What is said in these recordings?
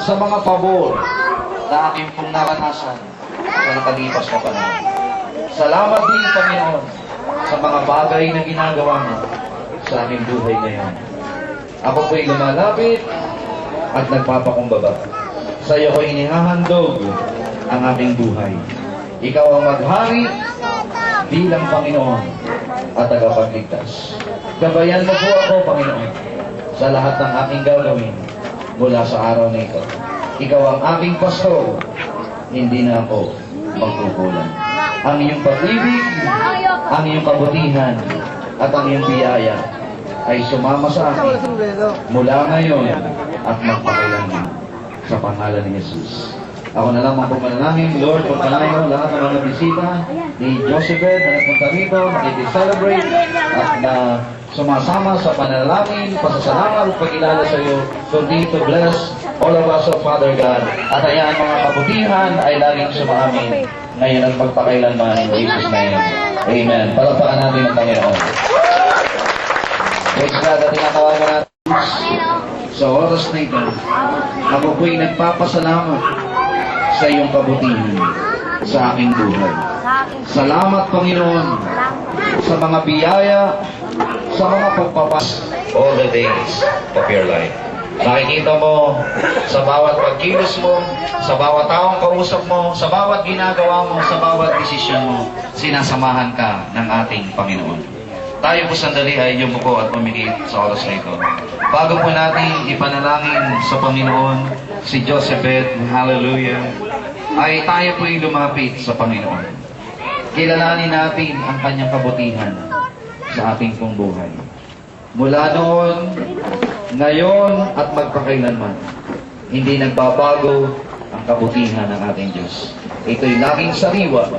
Sa mga pabor na aking pong naranasan sa nakalipas na panahon. Salamat din, Panginoon, sa mga bagay na ginagawa mo sa aming buhay ngayon. Ako po'y lumalapit at nagpapakumbaba. Sa iyo ko'y inihahandog ang aming buhay. Ikaw ang maghari bilang Panginoon at tagapagligtas. Gabayan mo po ako, Panginoon, sa lahat ng aking gagawin mula sa araw na ito. Ikaw ang aking pastor, hindi na ako magkukulang. Ang iyong pag-ibig, ang iyong kabutihan, at ang iyong biyaya ay sumama sa akin mula ngayon at magpakailanman sa pangalan ni Jesus. Ako na lang ang pumanalangin, Lord, pagpalayo lahat ng mga bisita ni Josephette na nagpunta rito, makikiselebrate at na sumasama sa panalangin, pasasalamat at pagkilala sa iyo. Continue to bless all of us, oh Father God. At ayan, mga kabutihan ay laging sumaamin ngayon at magpakailanman in Jesus' name. Amen. Palakpakan natin ang Panginoon. Praise God, at tinatawagan natin sa oras na ito. Ako po'y nagpapasalamat sa iyong kabutihan sa aking buhay. Salamat, Panginoon, sa mga biyaya, sa mga pagpapas all the days of your life. Nakikita mo sa bawat pagkilos mo, sa bawat taong kausap mo, sa bawat ginagawa mo, sa bawat desisyon mo, sinasamahan ka ng ating Panginoon. Tayo po sandali ay yumuko at pumikit sa oras na ito. Bago po natin ipanalangin sa Panginoon si Josephette, hallelujah, ay tayo po lumapit sa Panginoon. Kilalanin natin ang kanyang kabutihan sa ating pong buhay. Mula noon, ngayon at magpakailanman, hindi nagbabago ang kabutihan ng ating Diyos. Ito'y laging sariwa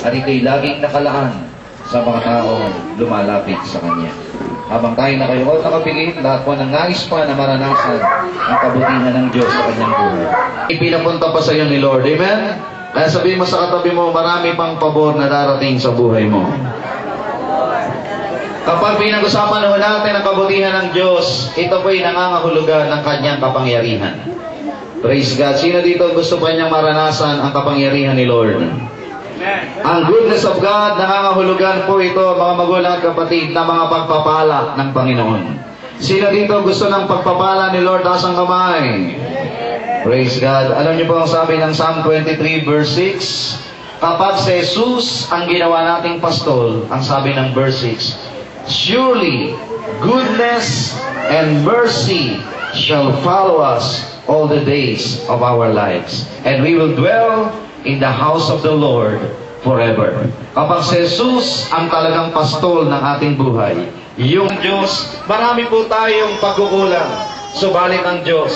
at ito'y laging nakalaan sa mga taong lumalapit sa Kanya. Habang tayo nakayukot nakapigit, lahat po ng nais pa na maranasan ang kabutihan ng Diyos sa Kanyang buhay. Ipinapunta pa sa iyo ni Lord. Amen? Kaya sabihin mo sa katabi mo, marami pang pabor na darating sa buhay mo. Kapag pinag-usapan naman natin ang kabutihan ng Diyos, ito po'y nangangahulugan ng Kanyang kapangyarihan. Praise God. Sino dito gusto pa niyang maranasan ang kapangyarihan ni Lord? Ang goodness of God, nangangahulugan po ito, mga magulang at kapatid, na mga pagpapala ng Panginoon. Sino dito gusto ng pagpapala ni Lord? Taas ang kamay. Praise God. Alam niyo po ang sabi ng Psalm 23 verse 6? Kapag si Jesus ang ginawa nating pastol, ang sabi ng verse 6, surely goodness and mercy shall follow us all the days of our lives, and we will dwell in the house of the Lord forever. Kapag si Jesus ang talagang pastol ng ating buhay, yung Diyos, marami po tayong pagkukulang, subalit ang Diyos